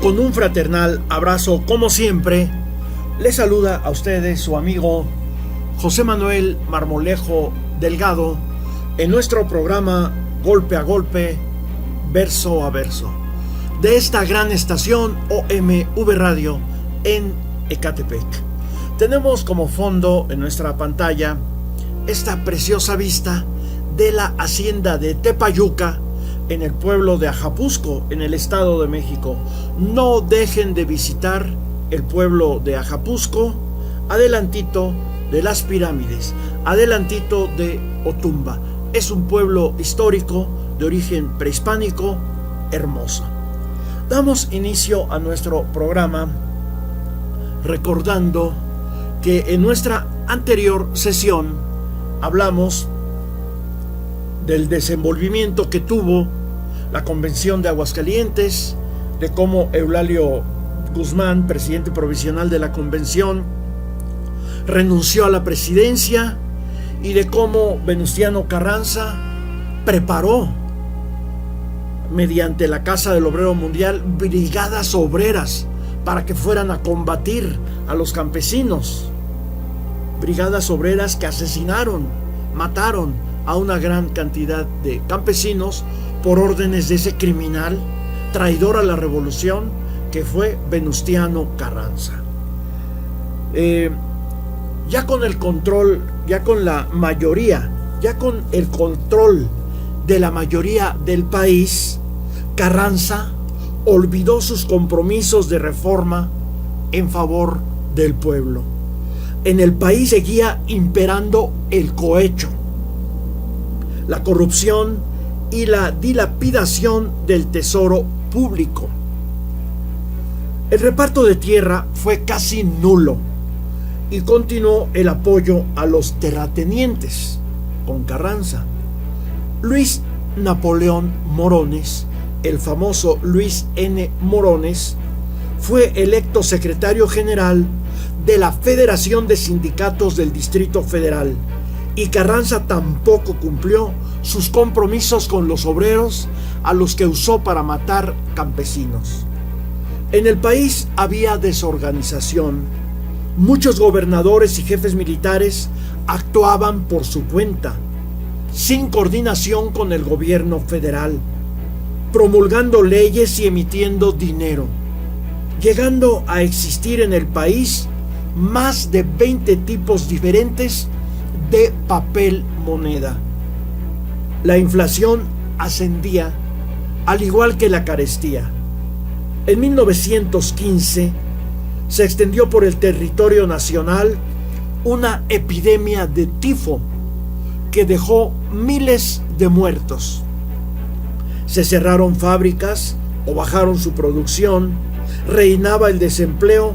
Con un fraternal abrazo, como siempre, les saluda a ustedes su amigo José Manuel Marmolejo Delgado en nuestro programa Golpe a Golpe, Verso a Verso, de esta gran estación OMV Radio en Ecatepec. Tenemos como fondo en nuestra pantalla esta preciosa vista de la hacienda de Tepayuca en el pueblo de Ajapuzco, en el Estado de México. No dejen de visitar el pueblo de Ajapuzco, adelantito de las pirámides, adelantito de Otumba. Es un pueblo histórico de origen prehispánico, hermoso. Damos inicio a nuestro programa recordando que en nuestra anterior sesión hablamos del desenvolvimiento que tuvo la Convención de Aguascalientes, de cómo Eulalio Guzmán, presidente provisional de la Convención, renunció a la presidencia, y de cómo Venustiano Carranza preparó, mediante la Casa del Obrero Mundial, brigadas obreras para que fueran a combatir a los campesinos. Brigadas obreras que asesinaron, mataron a una gran cantidad de campesinos por órdenes de ese criminal, traidor a la revolución, que fue Venustiano Carranza. Ya con el control, ya con la mayoría, ya con el control de la mayoría del país, Carranza olvidó sus compromisos de reforma en favor del pueblo. En el país seguía imperando el cohecho, la corrupción y la dilapidación del tesoro público. El reparto de tierra fue casi nulo y continuó el apoyo a los terratenientes con Carranza. Luis Napoleón Morones, el famoso Luis N. Morones, fue electo secretario general de la Federación de Sindicatos del Distrito Federal, y Carranza tampoco cumplió sus compromisos con los obreros, a los que usó para matar campesinos. En el país había desorganización. Muchos gobernadores y jefes militares actuaban por su cuenta, sin coordinación con el gobierno federal, promulgando leyes y emitiendo dinero, llegando a existir en el país más de 20 tipos diferentes de papel moneda. La inflación ascendía, al igual que la carestía. En 1915 se extendió por el territorio nacional una epidemia de tifo que dejó miles de muertos. Se cerraron fábricas o bajaron su producción, reinaba el desempleo,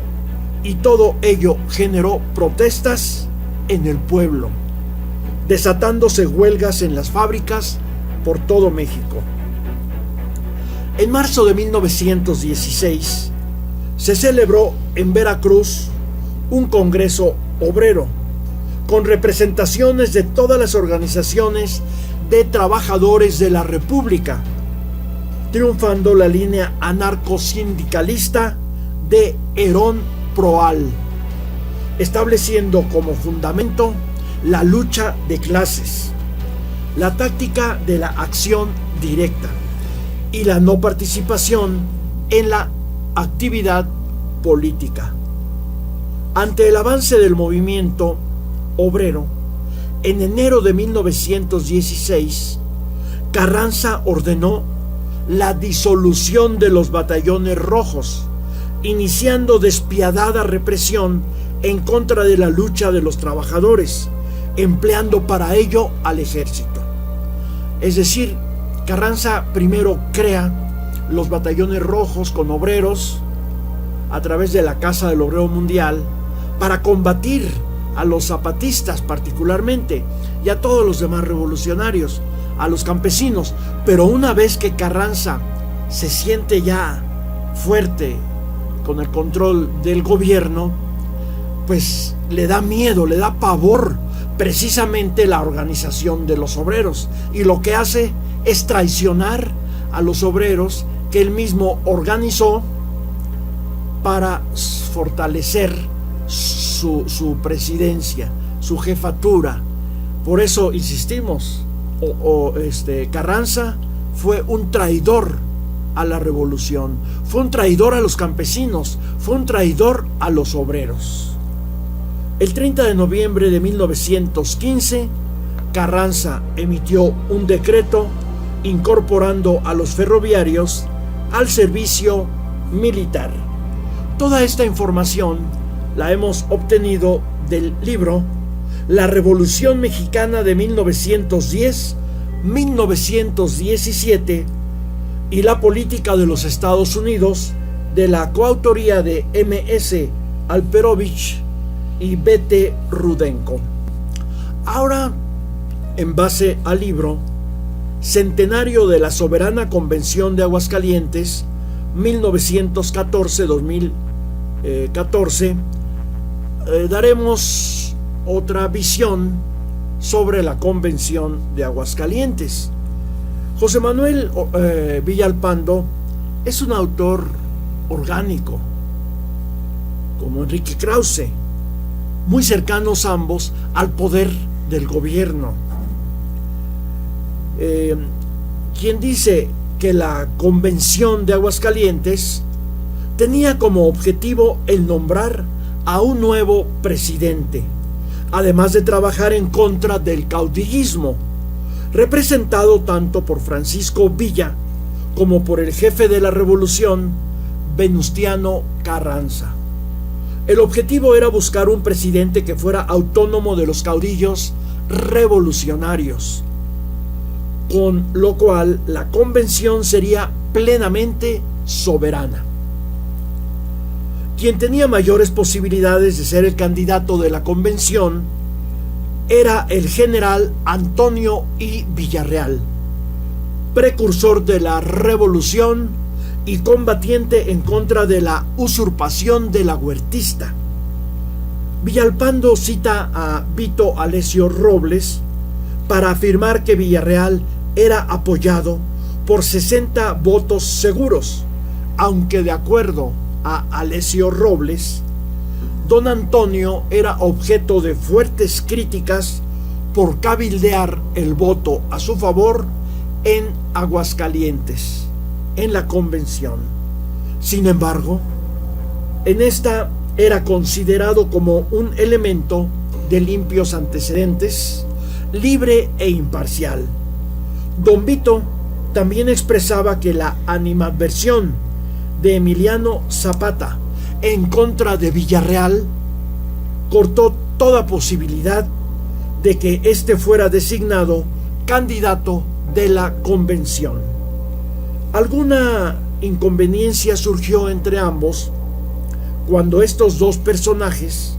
y todo ello generó protestas en el pueblo, desatándose huelgas en las fábricas por todo México. En marzo de 1916 se celebró en Veracruz un congreso obrero con representaciones de todas las organizaciones de trabajadores de la República, triunfando la línea anarcosindicalista de Herón Proal, estableciendo como fundamento la lucha de clases, la táctica de la acción directa y la no participación en la actividad política. Ante el avance del movimiento obrero, en enero de 1916, Carranza ordenó la disolución de los batallones rojos, iniciando despiadada represión en contra de la lucha de los trabajadores, empleando para ello al ejército. Es decir, Carranza primero crea los batallones rojos con obreros a través de la Casa del Obrero Mundial para combatir a los zapatistas particularmente y a todos los demás revolucionarios, a los campesinos. Pero una vez que Carranza se siente ya fuerte con el control del gobierno, pues le da miedo, le da pavor precisamente la organización de los obreros, y lo que hace es traicionar a los obreros que él mismo organizó para fortalecer su presidencia, su jefatura. Por eso insistimos, Carranza fue un traidor a la revolución, fue un traidor a los campesinos, fue un traidor a los obreros. El 30 de noviembre de 1915, Carranza emitió un decreto incorporando a los ferroviarios al servicio militar. Toda esta información la hemos obtenido del libro La Revolución Mexicana de 1910-1917 y la política de los Estados Unidos, de la coautoría de M.S. Alperovich y B.T. Rudenko. Ahora, en base al libro Centenario de la Soberana Convención de Aguascalientes, 1914-2014, daremos otra visión sobre la Convención de Aguascalientes. José Manuel Villalpando es un autor orgánico, como Enrique Krause, muy cercanos ambos al poder del gobierno. Quien dice que la Convención de Aguascalientes tenía como objetivo el nombrar a un nuevo presidente, además de trabajar en contra del caudillismo, representado tanto por Francisco Villa como por el jefe de la revolución, Venustiano Carranza. El objetivo era buscar un presidente que fuera autónomo de los caudillos revolucionarios, con lo cual la convención sería plenamente soberana. Quien tenía mayores posibilidades de ser el candidato de la convención era el general Antonio I. Villarreal, precursor de la revolución y combatiente en contra de la usurpación de la huertista. Villalpando cita a Vito Alessio Robles para afirmar que Villarreal era apoyado por 60 votos seguros, aunque de acuerdo a Alessio Robles, don Antonio era objeto de fuertes críticas por cabildear el voto a su favor en Aguascalientes, en la convención. Sin embargo, en esta era considerado como un elemento de limpios antecedentes, libre e imparcial. Don Vito también expresaba que la animadversión de Emiliano Zapata en contra de Villarreal cortó toda posibilidad de que éste fuera designado candidato de la convención. Alguna inconveniencia surgió entre ambos cuando estos dos personajes,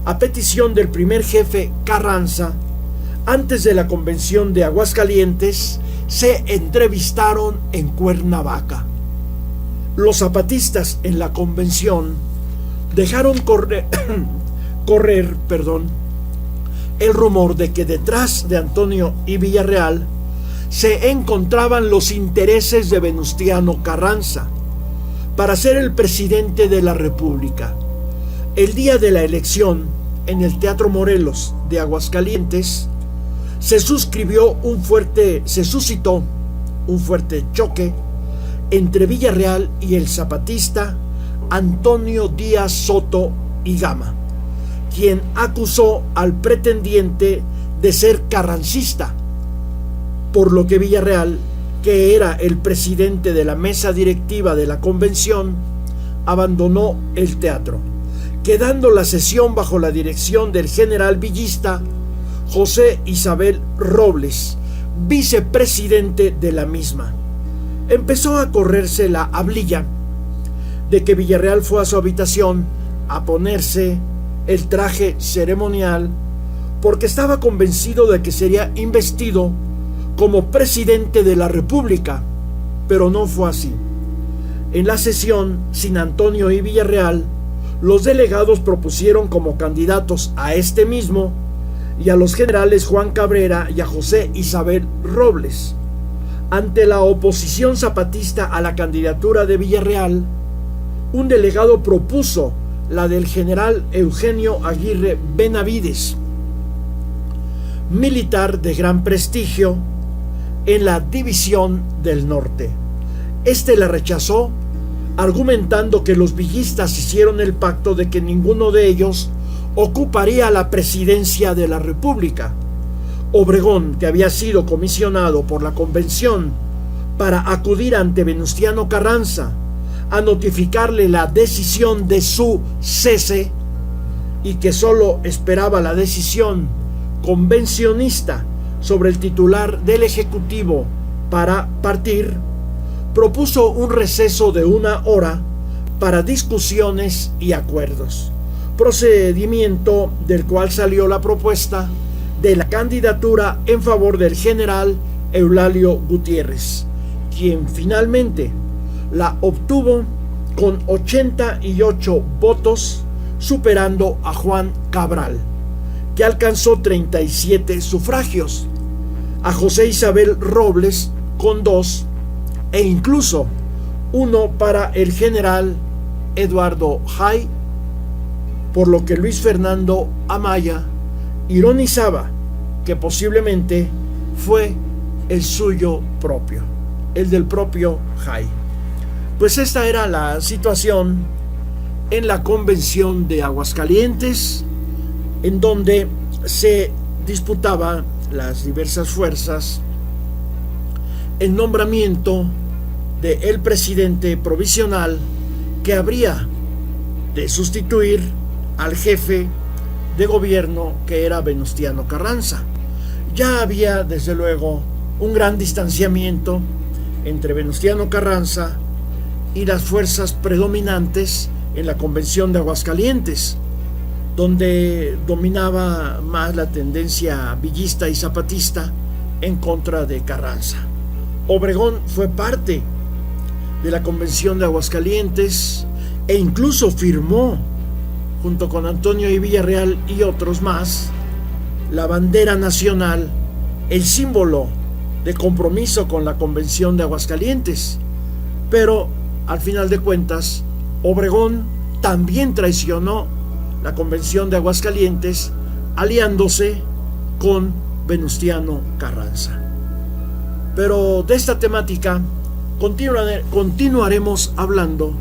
a petición del primer jefe Carranza, antes de la convención de Aguascalientes, se entrevistaron en Cuernavaca. Los zapatistas en la convención dejaron correr el rumor de que detrás de Antonio y Villarreal se encontraban los intereses de Venustiano Carranza para ser el presidente de la República. El día de la elección, en el Teatro Morelos de Aguascalientes, se suscitó un fuerte choque entre Villarreal y el zapatista Antonio Díaz Soto y Gama, quien acusó al pretendiente de ser carrancista, por lo que Villarreal, que era el presidente de la mesa directiva de la convención, abandonó el teatro, quedando la sesión bajo la dirección del general villista José Isabel Robles, vicepresidente de la misma. Empezó a correrse la hablilla de que Villarreal fue a su habitación a ponerse el traje ceremonial porque estaba convencido de que sería investido como presidente de la República, pero no fue así. En la sesión, sin Antonio y Villarreal, los delegados propusieron como candidatos a este mismo y a los generales Juan Cabrera y a José Isabel Robles. Ante la oposición zapatista a la candidatura de Villarreal, un delegado propuso la del general Eugenio Aguirre Benavides, militar de gran prestigio en la División del Norte. Este la rechazó, argumentando que los villistas hicieron el pacto de que ninguno de ellos ocuparía la presidencia de la República. Obregón, que había sido comisionado por la Convención para acudir ante Venustiano Carranza a notificarle la decisión de su cese y que solo esperaba la decisión convencionista sobre el titular del Ejecutivo para partir, propuso un receso de 1 hora para discusiones y acuerdos, procedimiento del cual salió la propuesta de la candidatura en favor del general Eulalio Gutiérrez, quien finalmente la obtuvo con 88 votos, superando a Juan Cabral, que alcanzó 37 sufragios, a José Isabel Robles con 2, e incluso 1 para el general Eduardo Jay, por lo que Luis Fernando Amaya ironizaba que posiblemente fue el suyo propio, el del propio Jay. Pues esta era la situación en la Convención de Aguascalientes, en donde se disputaban las diversas fuerzas el nombramiento del presidente provisional que habría de sustituir al jefe de gobierno, que era Venustiano Carranza. Ya había desde luego un gran distanciamiento entre Venustiano Carranza y las fuerzas predominantes en la Convención de Aguascalientes, donde dominaba más la tendencia villista y zapatista en contra de Carranza. Obregón fue parte de la Convención de Aguascalientes e incluso firmó, junto con Antonio I. Villarreal y otros más, la bandera nacional, el símbolo de compromiso con la Convención de Aguascalientes. Pero, al final de cuentas, Obregón también traicionó la Convención de Aguascalientes, aliándose con Venustiano Carranza. Pero de esta temática continuaremos hablando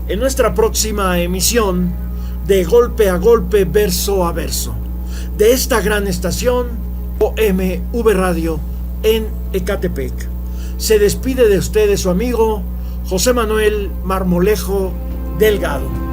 en nuestra próxima emisión de Golpe a Golpe, Verso a Verso, de esta gran estación OMV Radio en Ecatepec. Se despide de ustedes su amigo José Manuel Marmolejo Delgado.